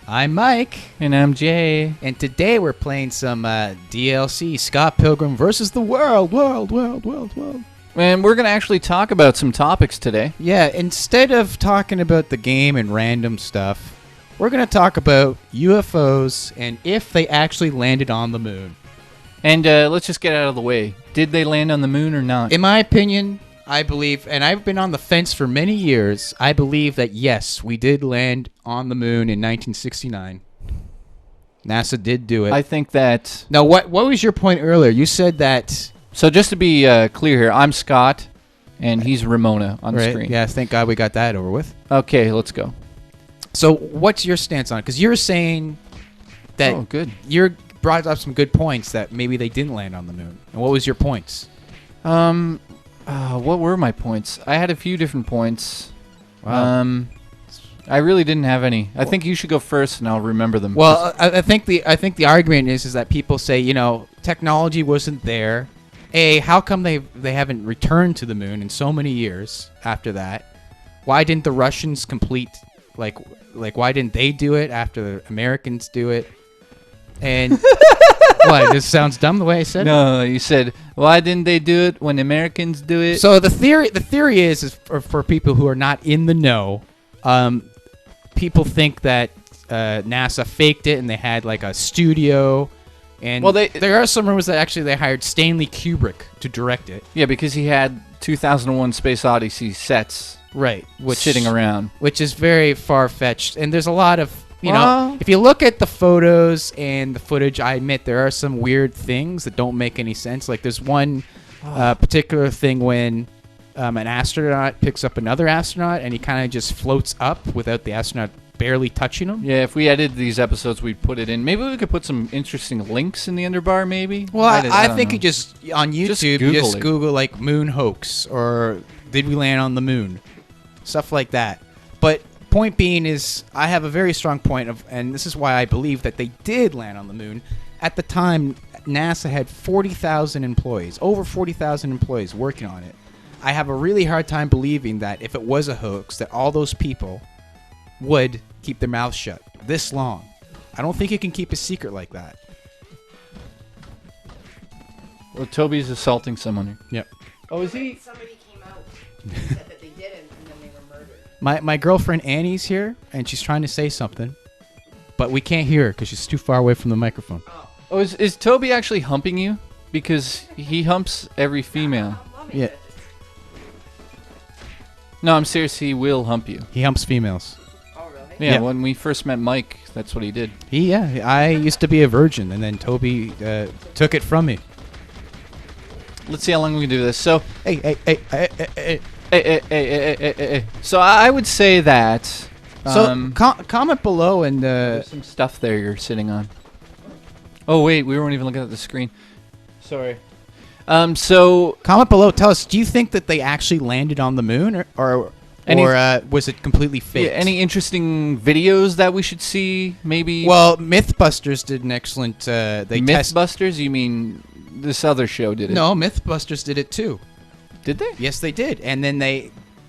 I'm Mike. And I'm Jay. And today we're playing some DLC, Scott Pilgrim versus the World. And we're going to actually talk about some topics today. Yeah, instead of talking about the game and random stuff, we're going to talk about UFOs and if they actually landed on the moon. And let's just get out of the way. Did they land on the moon or not? In my opinion, I believe, and I've been on the fence for many years, I believe that yes, we did land on the moon in 1969. NASA did do it. I think that... Now, what was your point earlier? You said that... So just to be clear here, I'm Scott, and he's Ramona on the screen. Yeah, thank God we got that over with. Okay, let's go. So what's your stance on it? Because you're saying that... Oh, good. You brought up some good points that maybe they didn't land on the moon. And what was your points? What were my points? I had a few different points. Wow. I really didn't have any. I think you should go first, and I'll remember them. Well, I think the argument is that people say, technology wasn't there. How come they haven't returned to the moon in so many years after that? Why didn't the Russians complete like why didn't they do it after the Americans do it? And what? This sounds dumb the way I said it. No, you said why didn't they do it when Americans do it? So the theory is for people who are not in the know. People think that NASA faked it and they had like a studio. And there are some rumors that actually they hired Stanley Kubrick to direct it. Yeah, because he had 2001 Space Odyssey sets sitting around. Which is very far-fetched. And there's a lot of, if you look at the photos and the footage, I admit there are some weird things that don't make any sense. Like there's one particular thing when an astronaut picks up another astronaut and he kind of just floats up without the astronaut barely touching him. Yeah, if we edited these episodes, we'd put it in. Maybe we could put some interesting links in the underbar, maybe? Well, I think you just, on YouTube, just Google, like, moon hoax or did we land on the moon? Stuff like that. But point being is, I have a very strong point of, and this is why I believe that they did land on the moon. At the time, NASA had 40,000 employees, over 40,000 employees working on it. I have a really hard time believing that if it was a hoax, that all those people would keep their mouths shut this long. I don't think you can keep a secret like that. Well, Toby's assaulting someone here. Yep. Oh, is he? Somebody came out and said that they didn't, and then they were murdered. My girlfriend Annie's here, and she's trying to say something, but we can't hear her because she's too far away from the microphone. Oh, is Toby actually humping you? Because he humps every female. Yeah. No, I'm serious. He will hump you. He humps females. Oh, really? Yeah, when we first met Mike, that's what he did. I used to be a virgin, and then Toby took it from me. Let's see how long we can do this. So, Hey. So I would say that. So comment below and there's some stuff there you're sitting on. Oh wait, we weren't even looking at the screen. Sorry. So comment below. Tell us, do you think that they actually landed on the moon, or was it completely fake? Yeah, any interesting videos that we should see? Maybe. Well, MythBusters did an excellent. MythBusters? You mean this other show did it? No, MythBusters did it too. Did they? Yes, they did. And then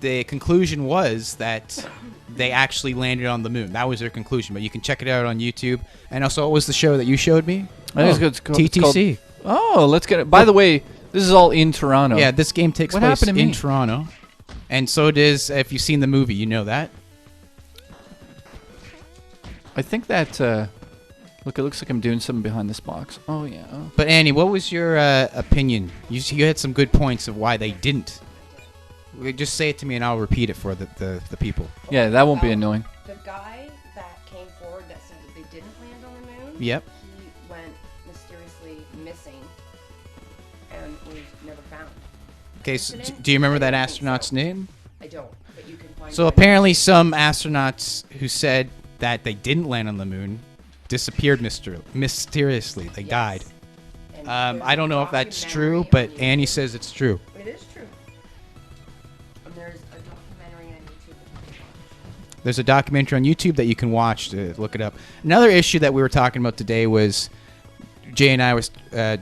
the conclusion was that they actually landed on the moon. That was their conclusion. But you can check it out on YouTube. And also, what was the show that you showed me? It's called TTC. Oh, let's get it. By the way, this is all in Toronto. Yeah, this game takes place in Toronto. And so does, if you've seen the movie, you know that. I think that, look, it looks like I'm doing something behind this box. Oh, yeah. Oh. But Annie, what was your opinion? You had some good points of why they didn't. Just say it to me and I'll repeat it for the people. Yeah, that won't be annoying. The guy that came forward that said that they didn't land on the moon, yep, he went mysteriously missing and was never found. Okay, so do you remember that astronaut's name? I don't, but you can find. So apparently some astronauts who said that they didn't land on the moon disappeared mysteriously. They died. I don't know if that's true, but Annie says it's true. It is true. There's a documentary on YouTube. There's a documentary on YouTube that you can watch to look it up. Another issue that we were talking about today was Jay and I was,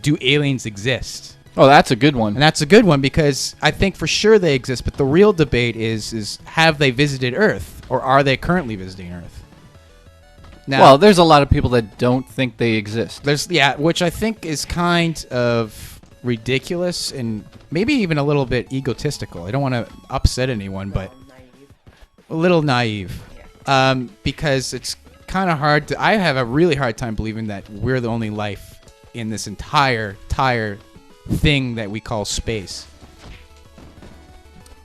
do aliens exist? Oh, that's a good one. And that's a good one because I think for sure they exist, but the real debate is have they visited Earth or are they currently visiting Earth? Now, well, there's a lot of people that don't think they exist. which I think is kind of ridiculous and maybe even a little bit egotistical. I don't want to upset anyone, but Naive. a little naive. Because it's kind of hard I have a really hard time believing that we're the only life in this entire thing that we call space.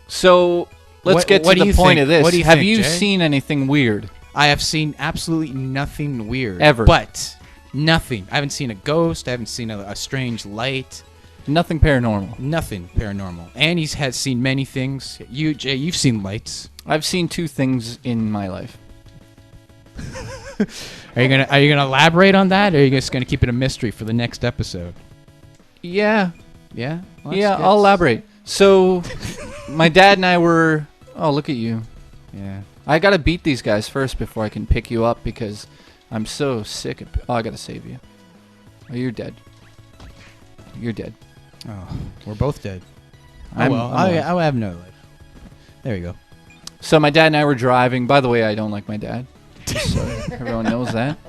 So let's get to the point of this. What do you Have think, you Jay? seen anything weird? I have seen absolutely nothing weird. Ever. But nothing. I haven't seen a ghost. I haven't seen a strange light. Nothing paranormal. Nothing paranormal. Annie's has seen many things. You, Jay, you've seen lights. I've seen 2 things in my life. Are you gonna elaborate on that, or are you just gonna keep it a mystery for the next episode? Yeah. Yeah. Well, Yeah, that's good. I'll elaborate. So, my dad and I were... Oh, look at you. Yeah. I gotta beat these guys first before I can pick you up because I'm so sick of... Oh, I gotta save you. Oh, you're dead. You're dead. Oh, we're both dead. I'm alive. I'll have no life. There you go. So my dad and I were driving. By the way, I don't like my dad. Just so everyone knows that.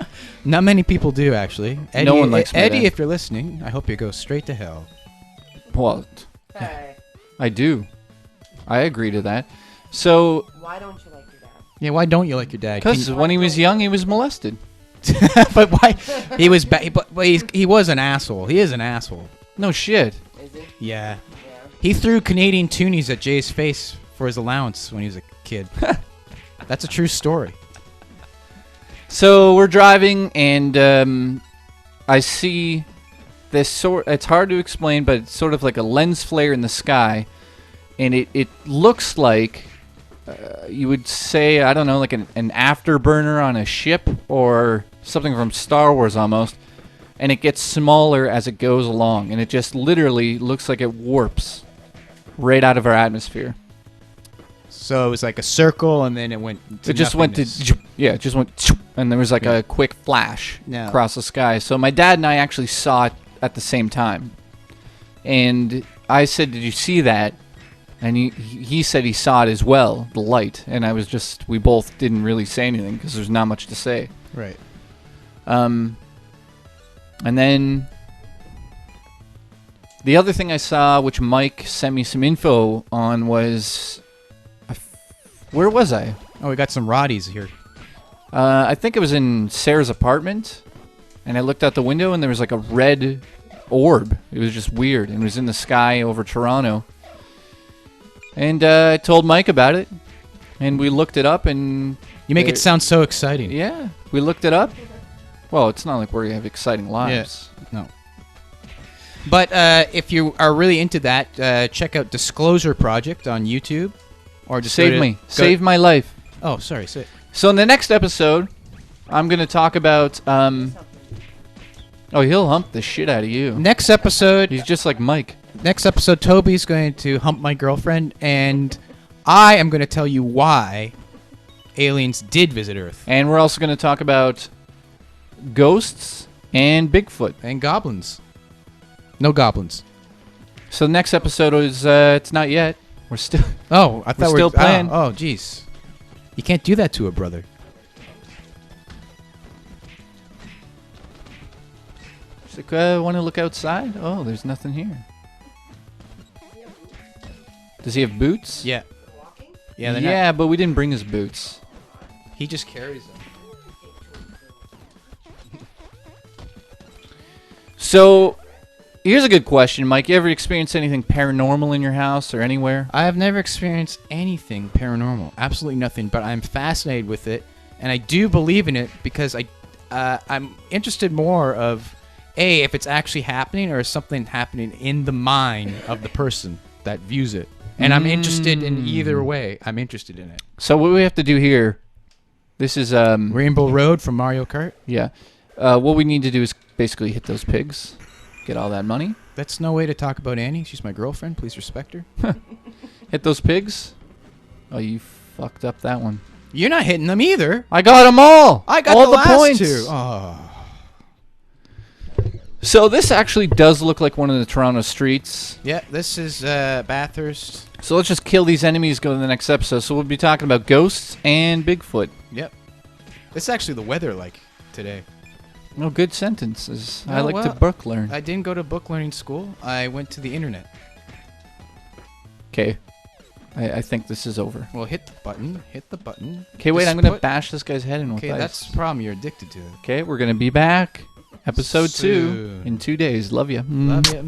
Not many people do, actually. Eddie, No one likes my Eddie, dad. if you're listening, I hope you go straight to hell. What? Hey, I do. I agree to that. So, why don't you like your dad? Yeah, why don't you like your dad? because when he was young, he was molested. But why? He was, but he was an asshole. He is an asshole. No shit. Is he? Yeah. Yeah. He threw Canadian toonies at Jay's face for his allowance when he was a kid. That's a true story. So we're driving, and I see this sort. It's hard to explain, but it's sort of like a lens flare in the sky, and it looks like you would say, I don't know, like an afterburner on a ship or something from Star Wars almost, and it gets smaller as it goes along, and it just literally looks like it warps right out of our atmosphere. So it was like a circle, and then it went. It just went to, it just went, and there was like a quick flash No. across the sky. So my dad and I actually saw it at the same time, and I said, "Did you see that?" And he said he saw it as well, the light. And I was just, we both didn't really say anything because there's not much to say. Right. And then the other thing I saw, which Mike sent me some info on, was where was I? Oh, we got some Roddies here. I think it was in Sarah's apartment, and I looked out the window, and there was like a red orb. It was just weird, and it was in the sky over Toronto. And I told Mike about it, and we looked it up, and... You make it sound so exciting. Yeah, we looked it up. Well, it's not like we have exciting lives. No. But if you are really into that, check out Disclosure Project on YouTube. Or just Save me. Save my life. Oh, sorry. Say So in the next episode, I'm going to talk about... oh, he'll hump the shit out of you. Next episode, He's just like Mike. Toby's going to hump my girlfriend, and I am going to tell you why aliens did visit Earth. And we're also going to talk about ghosts and Bigfoot. And goblins. No goblins. So the next episode is, it's not yet. We're still... Oh, I thought still playing. Oh, jeez. You can't do that to a brother. She's like, want to look outside? Oh, there's nothing here. Does he have boots? Yeah. Walking? Yeah, they're Yeah, but we didn't bring his boots. not. He just carries them. So, here's a good question, Mike. You ever experienced anything paranormal in your house or anywhere? I have never experienced anything paranormal. Absolutely nothing, but I'm fascinated with it, and I do believe in it because I'm interested more of, A, if it's actually happening or is something happening in the mind of the person that views it. And I'm interested in either way. I'm interested in it. So what we have to do here, this is, Rainbow Road from Mario Kart? yeah. What we need to do is basically hit those pigs, get all that money. That's no way to talk about Annie. She's my girlfriend. Please respect her. Hit those pigs. Oh, you fucked up that one. You're not hitting them either. I got them all. I got all the the last points. two. Oh. So this actually does look like one of the Toronto streets. Yeah, this is Bathurst. So let's just kill these enemies, go to the next episode. So we'll be talking about ghosts and Bigfoot. Yep. It's actually the weather like today. No, good sentences. I Oh, like to well, book learn. I didn't go to book learning school. I went to the internet. Okay. I think this is over. Well, hit the button. Hit the button. Okay, wait, Just I'm going to put- bash this guy's head in with Okay, ice. that's the problem. You're addicted to it. Okay, we're going to be back. Episode 2 Soon. in 2 days. Love you. Love you.